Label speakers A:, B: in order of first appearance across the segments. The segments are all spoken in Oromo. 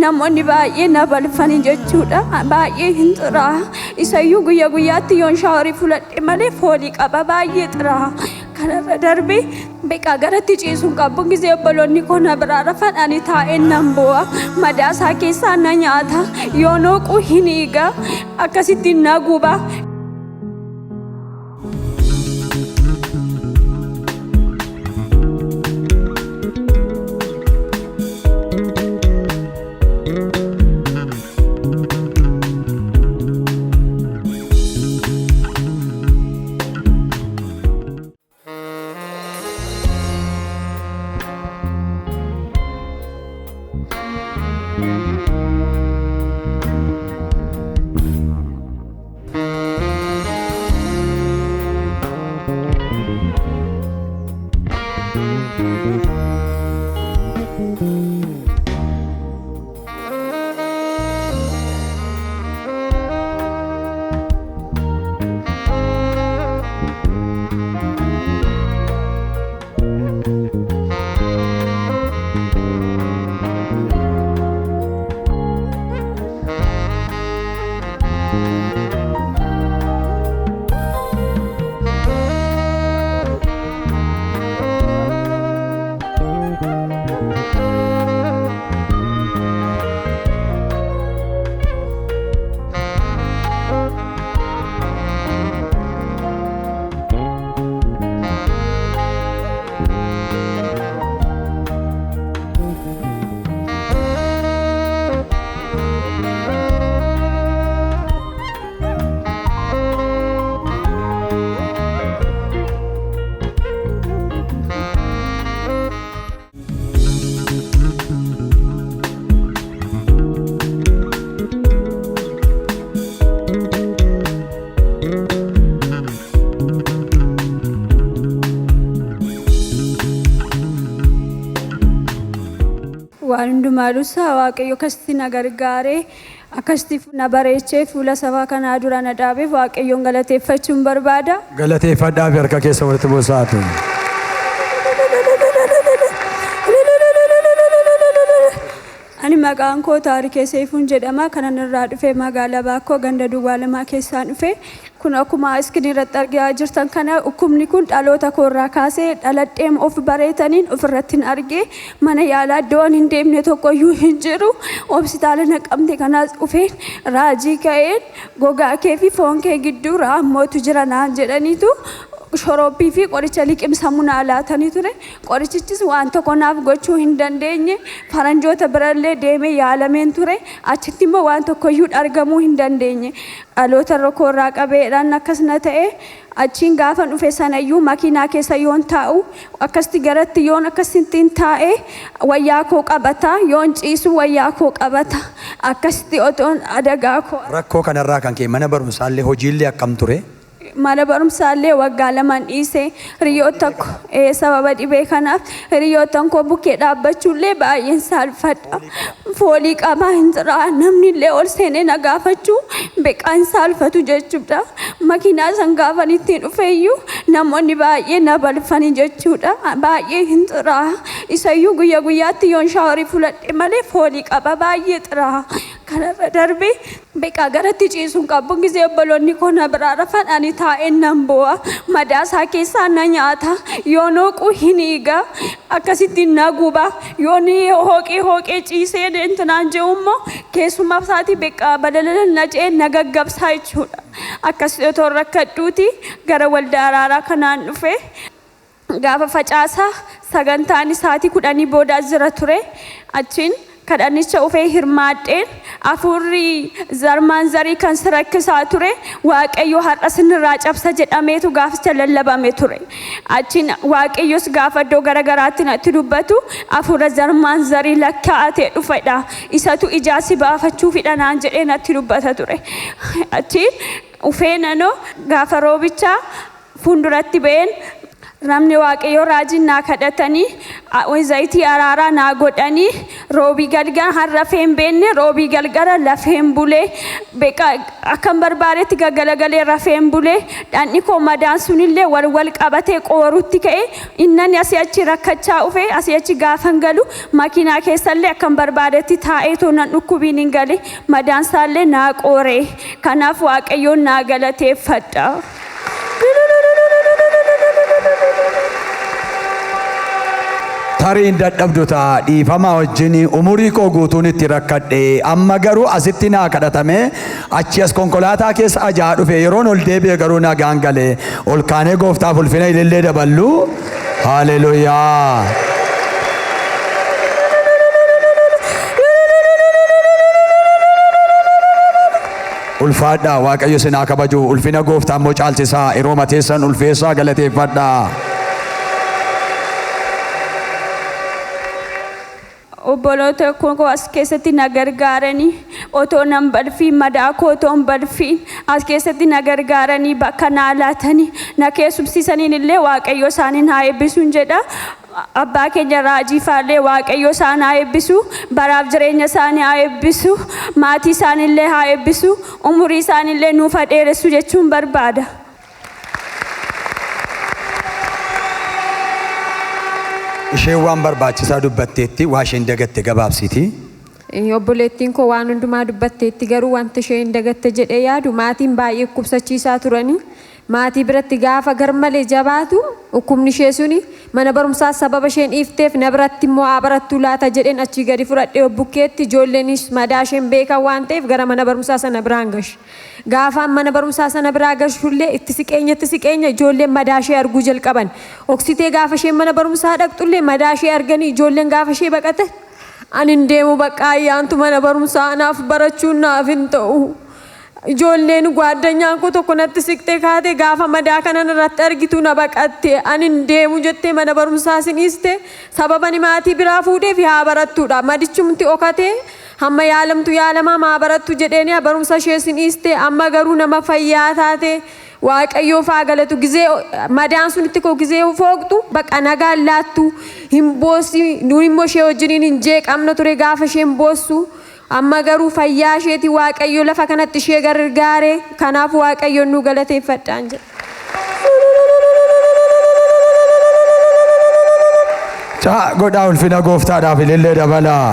A: namoonni baay'ee na balfanii jechuudha. Baay'ee hin xiraa. Isayyuu guyyaa guyyaatti yoon shaaworii fudhadhe malee foolii qaba baay'ee xiraa. Kanarra darbee beekaa garatti ciisuun qabu gisee obboloonni koo na biraa rafan ani taa'een nan boo'a. Madaasaa keessaa na nyaata. Yoo nooquu hin hiiga akkasitti na guba. Waandumalusa waaqayyo kasti nagargaare akkasiif na bareechee fuula sabaa kana dura na dhaabe waaqayyoon galateeffachuun barbaada.
B: Galateeffadhaa fi harka keessa walitti buusaatu.
A: Ani maqaan koo Taarikee Seefuun jedhama. Kanan irraa dhufee magaalaa Baakoo ganda Duwwaa Lamaa keessaan dhufe. Kun akkuma iskini irratti argaa jirtan kana dhukkubni kun dhaloota koorraa kaasee dhaladheem of bareetaniin ofirratti argee mana yaalaa iddoon hin deemne tokkoyyuu hin jiru. Hospitaala Naqamtee kanaas dhufee raajii ka'een gogaa kee fi foon kee gidduu raamootu jira naan jedhaniitu shoroobii fi qoricha liqimsamu na laatanii ture. Qorichichis waan tokko naaf gochuu hin dandeenye. Faranjoota birallee deemee yaalameen ture. Achitti immoo waan tokkoyyuu argamuu hin dandeenye. Dhaloota rokoorraa qabeedhaan akkasuma ta'e achiin gaafa dhufe sanayyuu makiinaa keessa yoon taa'u akkasitti garatti yoon akkasittiin taa'e wayyaa koo qabata yoon ciisu wayyaa koo qabata akkasitti otoon adagaa koo.
B: Rakkoo kanarraa kan kee mana barumsaallee hojiillee akkam ture?
A: Mana barumsaallee waggaa lamaan dhiisee hiriyoota sababa dhibee kanaaf hiriyoota koo bukkee dhaabbachuullee baay'een saalfadha. Foolii qabaa hin jiraa namni illee ol seenee na gaafachuu beekaan saalfatu jechuudha. Makiinaa san gaafan ittiin dhufeeyyuu namoonni baay'ee na balfanii jechuudha. Baay'ee hin jiraa. Isayyuu guyyaa guyyaatti yoon shaaworii fudhadhe malee foolii qaba baay'ee jiraa. Kanarra darbee beekaa garatti ciisuun qabu gisee obboloonni koo na biraa rafan ani taa'een nan boo'a. Madaasaa keessaa na nyaata. Yoo nooquu hin hiiga akkasitti na guba. Yoon hooqee ciisee intinaan je'ummoo keessumaa isaati beekaa badalala na ce'ee na gaggabsaa jechuudha. Akkasii otoo rakkadhuuti gara waldaa araaraa kanaan dhufe. Gaafa facaasaa sagantaan isaatii 10 booda jira ture. Achiin kadhannicha ufee hirmaadheen afurri zarmaan zarii kan sirakkisaa ture waaqayyo har'a sinirraa cabsa jedhameetu gaaficha lallabame ture. Achiin waaqayyos gaafa iddoo garagaraatti natti dubbatu afura zarmaan zarii lakkaa'atee dhufedha. Isatu ijaa si baafachuufidha naan jedhee natti dubbata ture. Achiin ufee nanoo gaafa roobichaa fuulduratti ba'een namni waaqayyo raajinaa kadhatanii zayitii araaraa naa godhanii roobii galgala harrafeen beenne roobii galgala lafeen bulee beeka akkam barbaadetti gagalagalee rafeen bulee dhanni koo madaan sunillee wal qabatee qoorutti ka'e innani asii achi rakkachaa dhufe asii achi gaafan galu makiinaa keessallee akkam barbaadetti taa'ee toonan dhukkubiin hin gale madaan isaallee naa qoore kanaaf waaqayyoon naa galateeffadha.
B: Tarii dadhabdoota dhiifama wajjin umurii koo guutuun itti rakkadhe amma garuu asitti naa kadhatame achi as konkolaataa keessa ajaa dhufe yeroon ol deebi'e garuu nagaan galee ol kaanee gooftaaf ulfina ilillee daballu. Haleluuyaa. Ulfaadhaa waaqayyo sinaa kabaju ulfina gooftaa immoo caalchisaa yeroo mateessan ulfeessaa galateeffadhaa.
A: Obboloota koo as keessatti na gargaaranii otoo nan balfiin madaa koo otoon balfiin as keessatti na gargaaranii bakka naa laatanii na keessumsiisaniin illee waaqayyo isaaniin haa eebbisuun jedha. Abbaa keenya raajii faallee waaqayyo isaan haa eebbisu baraaf jireenya isaanii haa eebbisu maatii isaaniillee haa eebbisu umurii isaaniillee nuuf dheeressu jechuun barbaada.
B: Ishee waan barbaachisaa dubbatteetti waa isheen dagatte gabaabsiti.
C: Obboleettiin koo waan hundumaa dubbatteetti garuu wanti isheen dagatte jedhee yaadu maatiin baay'ee kubsachiisaa turanii maatii biratti gaafa garmalee jabaatu hukumni ishee suni mana barumsaa sababa isheen dhiifteef na biratti immoo barattuu laata jedheen achii gadi fudhadhee bukkeetti ijoolleenis madaa isheen beekan waan ta'eef gara mana barumsaa sana biraan gashi. Gaafaan mana barumsaa sana biraa gashullee itti siqeenya ijoolleen madaa ishee arguu jalqaban. Oksitee gaafa isheen mana barumsaa dhaqxullee madaa ishee arganii ijoolleen gaafa ishee baqate ani hin deemu bakka ayyaantu mana barumsaa naaf barachuun naaf hin ta'u. Ijoolleen gwaddanyaan koo tokko natti siqtee kaate gaafa madaa kanan irratti argitu na baqatte ani hin deemu jettee mana barumsaa siniiste sababa ni maatii biraa fuudheef haa barattuudha madichumti okatee hamma yaalamtu yaalamaa maa barattu jedheeni barumsa ishee siniiste amma garuu nama fayyaa taate waaqayyoo faa galatu gizee madaan sunitti koo gizee fooqtu baqa nagaan laattu hin boossi nuun immoo ishee wajjiniin hin jeeqamna ture gaafa isheen boossu. Amma garuu fayyaa isheeti waaqayyo lafa kanatti ishee gargaare kanaaf waaqayyoon nu galateeffadhaan jedha.
B: Godhaa ulfina gooftaadhaaf ilillee dabalaa.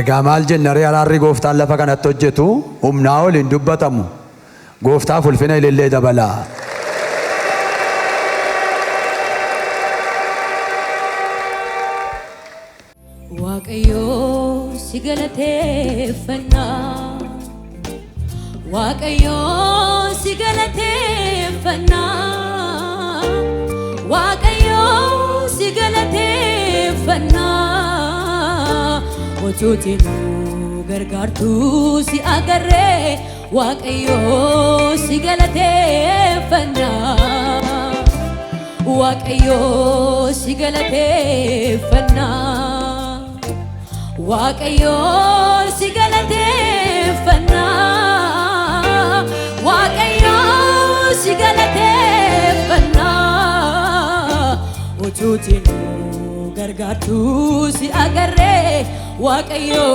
B: Egaa maal jenna ree araarri gooftaan lafa kanatti hojjetu humnaa ol hin dubbatamu. Gooftaaf ulfina ilillee dabalaa.
D: Waaqayyo si galateeffanna Waaqayyo si galateeffanna Waaqayyo si galateeffanna Otuuti nu gargaartu si agarree Waaqayyo si galateeffanna Waaqayyo si galateeffanna Waaqayyo si galateeffanna Waaqayyo si galateeffanna Otuuti nu gargaartu si agarree Waaqayyo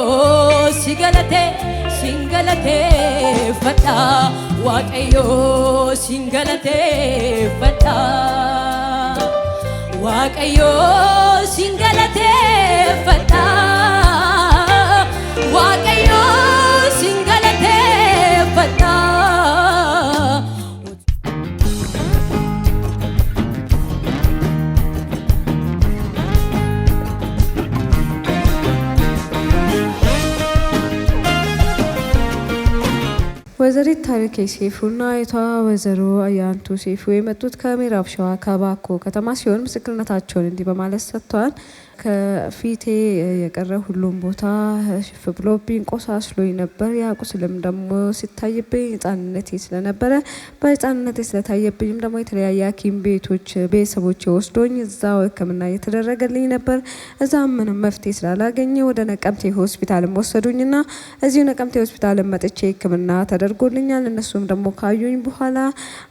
D: si galateeffadha Waaqayyo si galateeffadha Waaqayyo si galateeffadha Waaqayyo si galateeffadha
C: ወይዘሪት ታሪኬ ሴፉና የቷ ወይዘሮ አያንቱ ሴፉ የመጡት ከምዕራብ ሸዋ ከባኮ ከተማ ሲሆን ምስክርነታቸውን እንዲህ በማለት ሰጥተዋል። ከፊቴ የቀረ ሁሉም ቦታ ሽፍ ብሎብኝ ቆሳስሎኝ ነበር። ያ ቁስልም ደግሞ ሲታይብኝ ሕፃንነቴ ስለነበረ በሕፃንነቴ ስለታየብኝም ደግሞ የተለያየ ሐኪም ቤቶች ቤተሰቦቼ ወስዶኝ እዛው ሕክምና እየተደረገልኝ ነበር። እዛም ምንም መፍትሄ ስላላገኘ ወደ ነቀምቴ ሆስፒታልም ወሰዱኝና እዚሁ ነቀምቴ ሆስፒታልም መጥቼ ሕክምና ተደርጎልኛል። እነሱም ደግሞ ካዩኝ በኋላ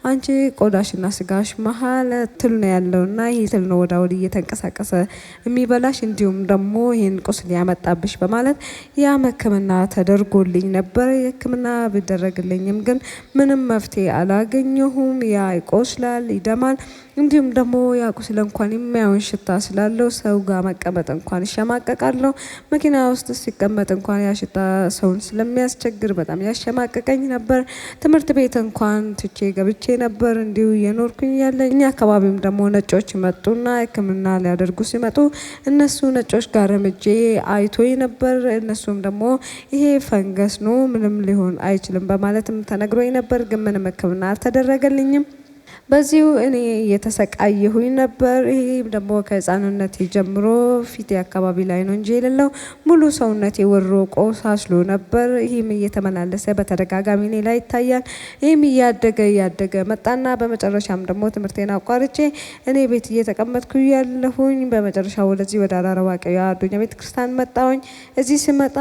C: አንቺ ቆዳሽና ስጋሽ መሀል ትል ነው ያለውና ይህ ትል ነው ወደ ወዲህ እየተንቀሳቀሰ የሚበላሽ እንዲሁም ደግሞ ይህን ቁስል ያመጣብሽ በማለት ያ ሕክምና ተደርጎልኝ ነበር። የሕክምና ቢደረግልኝም ግን ምንም መፍትሄ አላገኘሁም። ያ ይቆስላል፣ ይደማል። እንዲሁም ደግሞ ያ ቁስል እንኳን የሚያዩን ሽታ ስላለው ሰው ጋር መቀመጥ እንኳን ይሸማቀቃለሁ። መኪና ውስጥ ሲቀመጥ እንኳን ያ ሽታ ሰውን ስለሚያስቸግር በጣም ያሸማቀቀኝ ነበር። ትምህርት ቤት እንኳን ትቼ ገብቼ ነበር እንዲሁ እየኖርኩኝ ያለ። እኛ አካባቢም ደግሞ ነጮች መጡና ሕክምና ሊያደርጉ ሲመጡ እነሱ ነጮች ጋር ርምጄ አይቶኝ ነበር። እነሱም ደግሞ ይሄ ፈንገስ ነው ምንም ሊሆን አይችልም በማለትም ተነግሮኝ ነበር። ግን ምንም ሕክምና አልተደረገልኝም። በዚሁ እኔ እየተሰቃየሁኝ ነበር። ይሄም ደግሞ ከህፃንነቴ ጀምሮ ፊቴ አካባቢ ላይ ነው እንጂ የሌለው ሙሉ ሰውነቴ ወሮ ቆሳስሎ ነበር። ይህም እየተመላለሰ በተደጋጋሚ እኔ ላይ ይታያል። ይህም እያደገ መጣና በመጨረሻም ደግሞ ትምህርቴን አቋርጬ እኔ ቤት እየተቀመጥኩ ያለሁኝ በመጨረሻ ወደዚህ ወደ አራራ ዋቀዮ አዱኛ ቤተክርስቲያን መጣሁኝ። እዚህ ስመጣ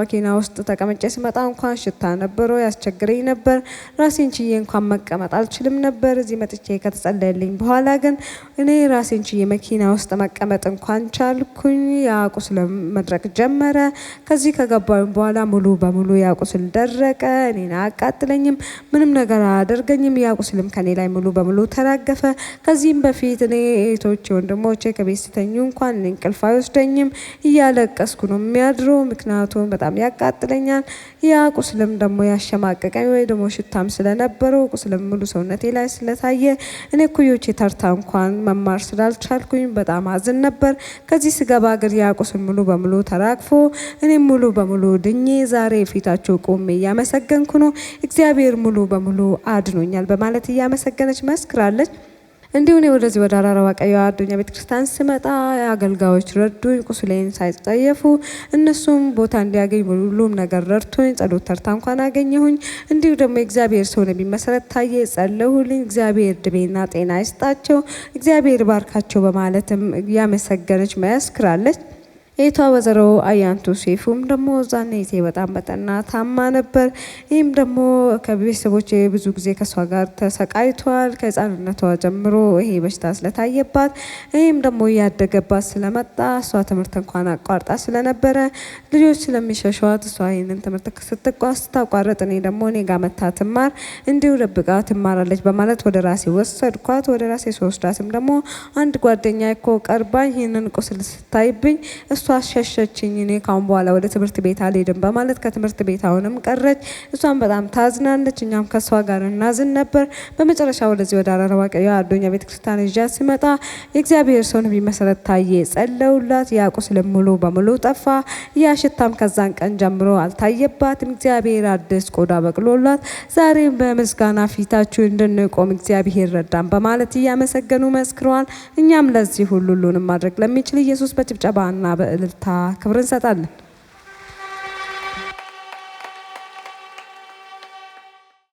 C: መኪና ውስጥ ተቀምጬ ስመጣ እንኳን ሽታ ነበረው ያስቸግረኝ ነበር። ራሴን ችዬ እንኳን መቀመጥ አልችልም ነበር። እዚህ መጥቼ ከተጸለየልኝ በኋላ ግን እኔ ራሴን ችዬ መኪና ውስጥ መቀመጥ እንኳን ቻልኩኝ። ያ ቁስል መድረቅ ጀመረ። ከዚህ ከገባሁኝ በኋላ ሙሉ በሙሉ ያ ቁስል ደረቀ። እኔን አያቃጥለኝም፣ ምንም ነገር አያደርገኝም። ያ ቁስልም ከኔ ላይ ሙሉ በሙሉ ተራገፈ። ከዚህም በፊት እኔ እህቶቼ ወንድሞቼ ከቤት ሲተኙ እንኳን እንቅልፍ አይወስደኝም፣ እያለቀስኩ ነው የሚያድረው። ምክንያቱም በጣም ያቃጥለኛል። ያ ቁስልም ደግሞ ያሸማቀቀኝ ወይ ደግሞ ሽታም ስለነበረው ቁስልም ሙሉ ሰውነቴ ላይ ስለታየ እኔ ኩዮቼ ተርታ እንኳን መማር ስላልቻልኩኝ በጣም አዝን ነበር። ከዚህ ስገባ ግን ያ ቁስል ሙሉ በሙሉ ተራግፎ እኔም ሙሉ በሙሉ ድኜ ዛሬ ፊታቸው ቆሜ እያመሰገንኩ ነው። እግዚአብሔር ሙሉ በሙሉ አድኖኛል በማለት እያመሰገነች መስክራለች። እንዲሁ እኔ ወደዚህ ወደ አራራ ዋቀዮ አዱኛ ቤተክርስቲያን ስመጣ አገልጋዮች ረዱኝ፣ ቁስሌን ሳይጸየፉ እነሱም ቦታ እንዲያገኝ ሁሉም ነገር ረድቶኝ ጸሎት ተርታ እንኳን አገኘሁኝ። እንዲሁ ደግሞ እግዚአብሔር ሰው ነብይ መሰረት ታየ ጸለዩልኝ። እግዚአብሔር እድሜና ጤና ይስጣቸው፣ እግዚአብሔር ባርካቸው በማለትም ያመሰገነች መስክራለች። ኤቷ ወዘሮ አያንቱ ሴፉም ደግሞ ዛኔቴ በጣም በጠና ታማ ነበር። ይህም ደግሞ ከቤተሰቦቼ ብዙ ጊዜ ከሷ ጋር ተሰቃይቷል። ከህፃንነቷ ጀምሮ ይሄ በሽታ ስለታየባት ይህም ደግሞ እያደገባት ስለመጣ እሷ ትምህርት እንኳን አቋርጣ ስለነበረ ልጆች ስለሚሸሿት እሷ ይህንን ትምህርት ስታቋርጥ እኔ ደግሞ እኔ ጋር መታ ትማር እንዲሁ ደብቃ ትማራለች በማለት ወደ ራሴ ወሰድኳት። ወደ ራሴ ስወስዳትም ደግሞ አንድ ጓደኛ እኮ ቀርባኝ ይህንን ቁስል ስታይብኝ እሷ አሸሸችኝ። እኔ ካሁን በኋላ ወደ ትምህርት ቤት አልሄድም በማለት ከትምህርት ቤት አሁንም ቀረች። እሷም በጣም ታዝናለች፣ እኛም ከሷ ጋር እናዝን ነበር። በመጨረሻ ወደዚህ ወደ አራራ ዋቀዮ አዱኛ ቤተክርስቲያን ይዣ ሲመጣ የእግዚአብሔር ሰው ነብይ መሰረት ታየ ጸለዩላት። ያ ቁስል ሙሉ በሙሉ ጠፋ። ያ ሽታም ከዛን ቀን ጀምሮ አልታየባትም። እግዚአብሔር አዲስ ቆዳ በቅሎላት ዛሬም በምስጋና ፊታችሁ እንድንቆም እግዚአብሔር ረዳን በማለት እያመሰገኑ መስክረዋል። እኛም ለዚህ ሁሉንም ማድረግ ለሚችል ኢየሱስ በጭብጨባና በእልልታ ክብር እንሰጣለን።